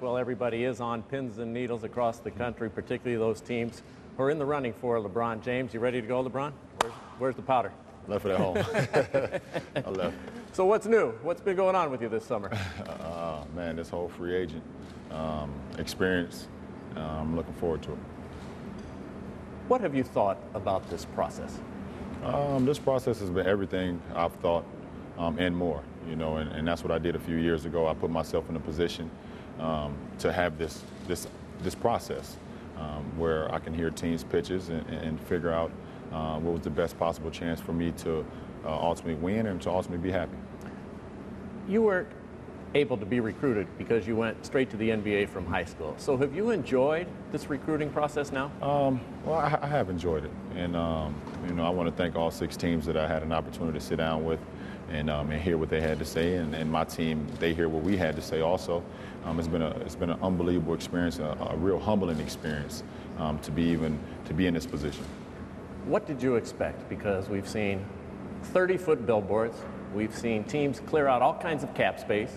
Well, everybody is on pins and needles across the country, particularly those teams who are in the running for LeBron James. You ready to go, LeBron? Where's the powder? Left it at home. I left. So what's new? What's been going on with you this summer? Man, this whole free agent experience, I'm looking forward to it. What have you thought about this process? This process has been everything I've thought and more, you know, and that's what I did a few years ago. I put myself in a position to have this process where I can hear teams' pitches and figure out what was the best possible chance for me to ultimately win and to ultimately be happy. You weren't able to be recruited because you went straight to the NBA from high school. So have you enjoyed this recruiting process now? Well, I have enjoyed it, and you know, I want to thank all 6 teams that I had an opportunity to sit down with and hear what they had to say, and my team, they hear what we had to say also. It's been an unbelievable experience, a real humbling experience to be in this position. What did you expect? Because we've seen 30-foot billboards, we've seen teams clear out all kinds of cap space.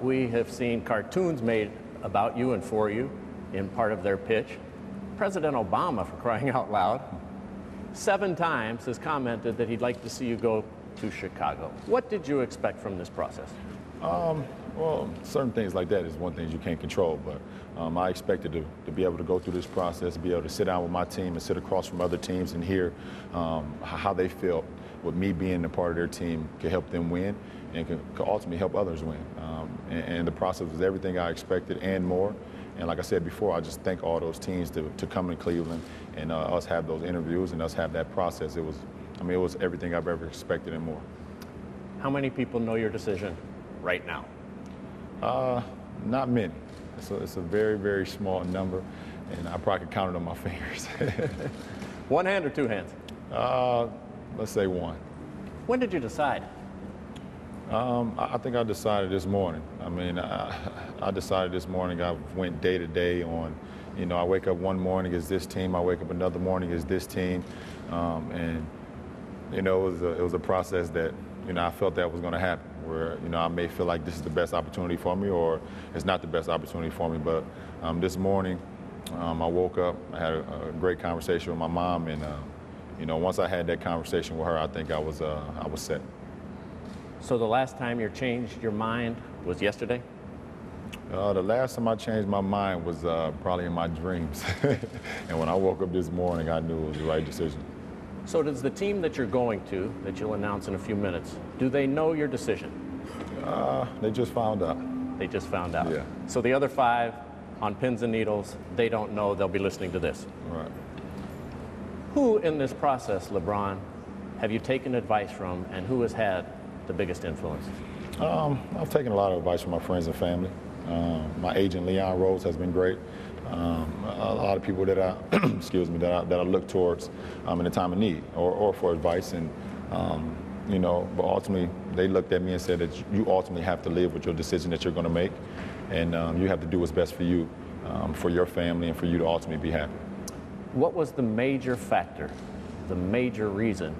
We have seen cartoons made about you and for you in part of their pitch. President Obama, for crying out loud, 7 times has commented that he'd like to see you go to Chicago. What did you expect from this process? Well, certain things like that is one thing you can't control, but I expected to be able to go through this process, be able to sit down with my team and sit across from other teams and hear how they felt with me being a part of their team could help them win and could ultimately help others win. And the process was everything I expected and more. And like I said before, I just thank all those teams to come to Cleveland and us have those interviews and us have that process. It was everything I've ever expected and more. How many people know your decision right now? Not many. It's a very, very small number, and I probably could count it on my fingers. One hand or 2 hands? Let's say 1. When did you decide? I think I decided this morning. I mean, I decided this morning. I went day to day on, you know, I wake up one morning as this team, I wake up another morning as this team, and you know, it was a process that, you know, I felt that was going to happen, where, you know, I may feel like this is the best opportunity for me or it's not the best opportunity for me. But this morning, I woke up, I had a great conversation with my mom, and, you know, once I had that conversation with her, I think I was set. So the last time you changed your mind was yesterday? The last time I changed my mind was probably in my dreams. And when I woke up this morning, I knew it was the right decision. So does the team that you're going to, that you'll announce in a few minutes, do they know your decision? They just found out. They just found out. Yeah. So the other 5 on pins and needles, they don't know. They'll be listening to this. Right. Who in this process, LeBron, have you taken advice from, and who has had the biggest influence? I've taken a lot of advice from my friends and family. My agent, Leon Rose, has been great. A lot of people that I, excuse me, that I look towards in a time of need or for advice. And, you know, but ultimately they looked at me and said that you ultimately have to live with your decision that you're going to make. And you have to do what's best for you, for your family, and for you to ultimately be happy. What was the major factor, the major reason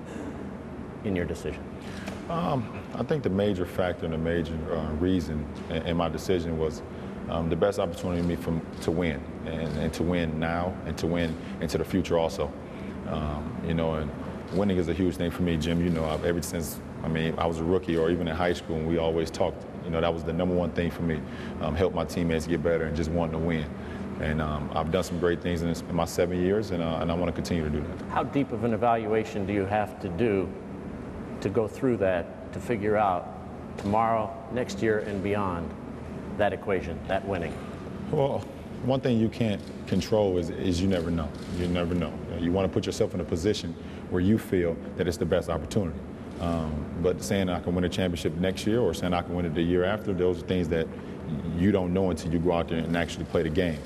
in your decision? I think the major factor and the major reason in my decision was the best opportunity for me to win, and to win now, and to win into the future also. You know, and winning is a huge thing for me, Jim. You know, ever since, I was a rookie or even in high school, and we always talked, you know, that was the #1 thing for me, help my teammates get better and just wanting to win. And I've done some great things in my 7 years, and I want to continue to do that. How deep of an evaluation do you have to do to go through that, to figure out tomorrow, next year, and beyond that equation, that winning? Well, one thing you can't control is you never know. You never know. You want to put yourself in a position where you feel that it's the best opportunity. But saying I can win a championship next year or saying I can win it the year after, those are things that you don't know until you go out there and actually play the game.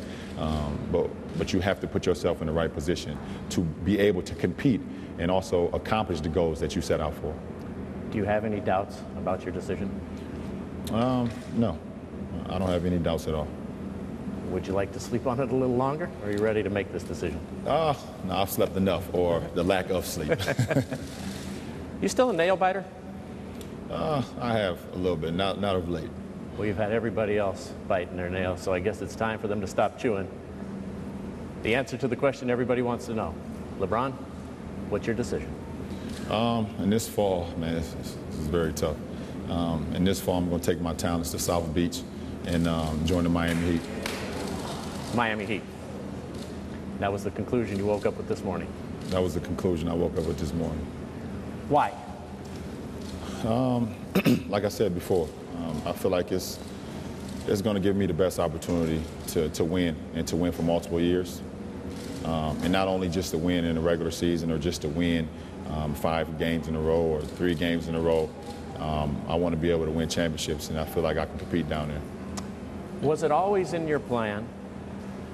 But you have to put yourself in the right position to be able to compete and also accomplish the goals that you set out for. Do you have any doubts about your decision? No, I don't have any doubts at all. Would you like to sleep on it a little longer, or are you ready to make this decision? No, I've slept enough, or the lack of sleep. You still a nail biter? I have a little bit, not of late. We've had everybody else biting their nails, so I guess it's time for them to stop chewing. The answer to the question everybody wants to know. LeBron, what's your decision? In this fall, man, this is very tough. In this fall, I'm going to take my talents to South Beach and join the Miami Heat. Miami Heat. That was the conclusion you woke up with this morning. That was the conclusion I woke up with this morning. Why? Like I said before, I feel like it's going to give me the best opportunity to win and to win for multiple years. And not only just to win in the regular season or just to win 5 games in a row or 3 games in a row. I want to be able to win championships, and I feel like I can compete down there. Was it always in your plan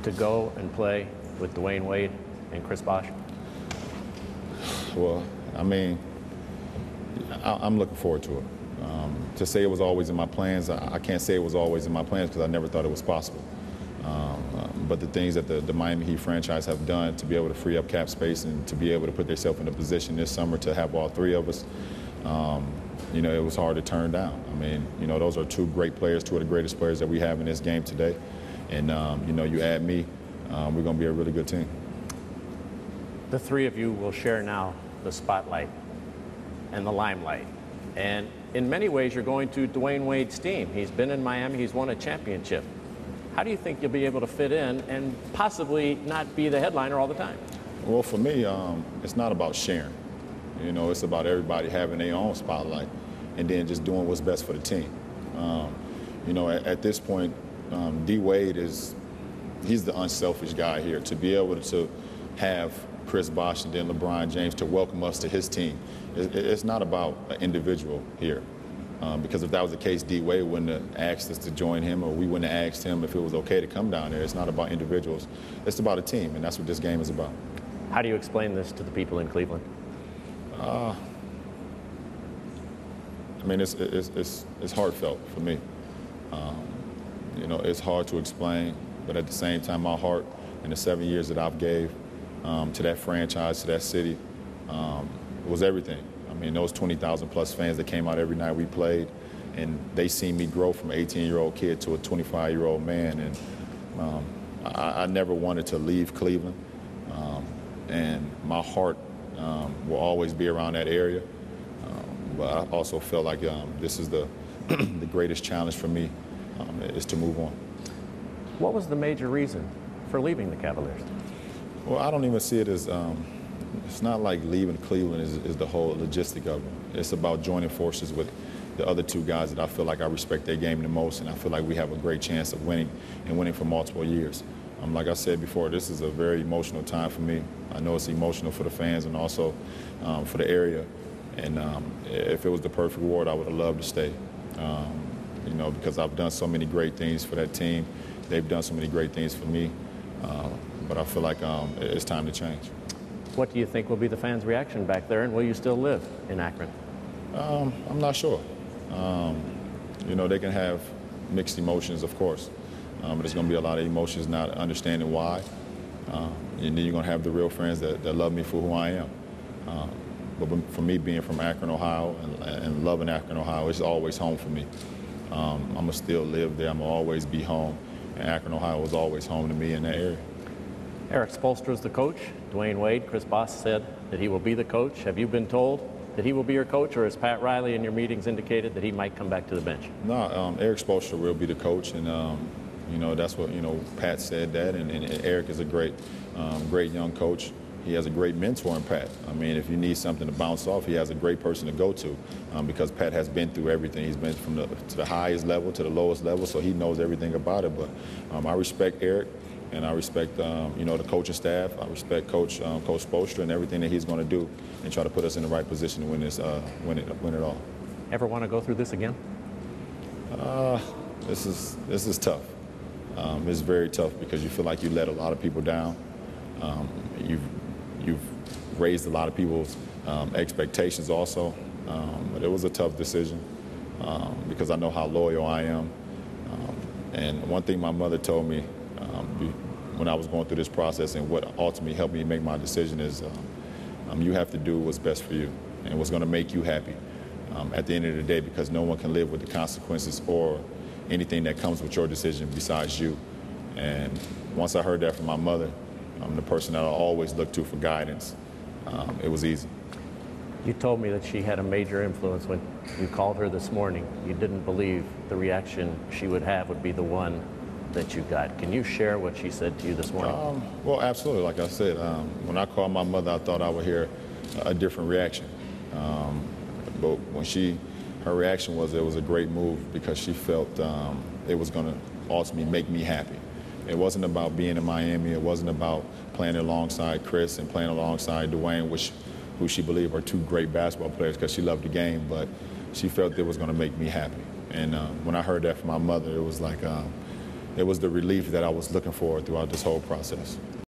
to go and play with Dwayne Wade and Chris Bosh? Well, I mean, I'm looking forward to it. To say it was always in my plans, I can't say it was always in my plans because I never thought it was possible. But the things that the Miami Heat franchise have done to be able to free up cap space and to be able to put themselves in a position this summer to have all 3 of us, you know, it was hard to turn down. I mean, you know, those are 2 great players, 2 of the greatest players that we have in this game today. And, you know, you add me, we're going to be a really good team. The 3 of you will share now the spotlight and the limelight. And in many ways, you're going to Dwayne Wade's team. He's been in Miami. He's won a championship. How do you think you'll be able to fit in and possibly not be the headliner all the time? Well, for me, it's not about sharing. You know, it's about everybody having their own spotlight and then just doing what's best for the team. You know, at this point, D. Wade he's the unselfish guy here. To be able to have Chris Bosh and then LeBron James to welcome us to his team, it's not about an individual here. Because if that was the case, D. Wade wouldn't have asked us to join him, or we wouldn't have asked him if it was okay to come down there. It's not about individuals. It's about a team, and that's what this game is about. How do you explain this to the people in Cleveland? I mean, it's heartfelt for me. You know, it's hard to explain, but at the same time, my heart in the 7 years that I've gave to that franchise, to that city, was everything. I mean, those 20,000 plus fans that came out every night we played, and they seen me grow from an 18-year-old kid to a 25-year-old man. And I never wanted to leave Cleveland. And my heart will always be around that area. But I also felt like this is the greatest challenge for me is to move on. What was the major reason for leaving the Cavaliers? Well, I don't even see it as it's not like leaving Cleveland is the whole logistic of it. It's about joining forces with the other 2 guys that I feel like I respect their game the most, and I feel like we have a great chance of winning and winning for multiple years. Like I said before, this is a very emotional time for me. I know it's emotional for the fans and also for the area. And if it was the perfect award, I would have loved to stay. You know, because I've done so many great things for that team. They've done so many great things for me. But I feel like it's time to change. What do you think will be the fans' reaction back there, and will you still live in Akron? I'm not sure. You know, they can have mixed emotions, of course. But there's going to be a lot of emotions not understanding why. And then you're going to have the real friends that love me for who I am. But for me, being from Akron, Ohio, and loving Akron, Ohio, it's always home for me. I'm going to still live there. I'm going to always be home. And Akron, Ohio was always home to me in that area. Eric Spoelstra is the coach. Dwayne Wade, Chris Bosh said that he will be the coach. Have you been told that he will be your coach, or has Pat Riley in your meetings indicated that he might come back to the bench? No, Eric Spoelstra will be the coach, and you know, that's what, you know, Pat said that, and Eric is a great young coach. He has a great mentor in Pat. I mean, if you need something to bounce off, he has a great person to go to because Pat has been through everything. He's been from to the highest level to the lowest level, so he knows everything about it. But I respect Eric, and I respect you know, the coaching staff. I respect Coach Spoelstra and everything that he's going to do and try to put us in the right position to win this, win it all. Ever want to go through this again? This is tough. It's very tough because you feel like you let a lot of people down. You've raised a lot of people's expectations also. But it was a tough decision because I know how loyal I am. And one thing my mother told me when I was going through this process and what ultimately helped me make my decision is you have to do what's best for you and what's going to make you happy at the end of the day, because no one can live with the consequences or anything that comes with your decision besides you. And once I heard that from my mother, the person that I always look to for guidance, it was easy. You told me that she had a major influence when you called her this morning. You didn't believe the reaction she would have would be the one that you got. Can you share what she said to you this morning? Well, absolutely. Like I said, when I called my mother, I thought I would hear a different reaction. But when her reaction was it was a great move because she felt it was going to ultimately make me happy. It wasn't about being in Miami. It wasn't about playing alongside Chris and playing alongside Dwayne, who she believed are two great basketball players because she loved the game, but she felt it was going to make me happy. And when I heard that from my mother, it was like it was the relief that I was looking for throughout this whole process.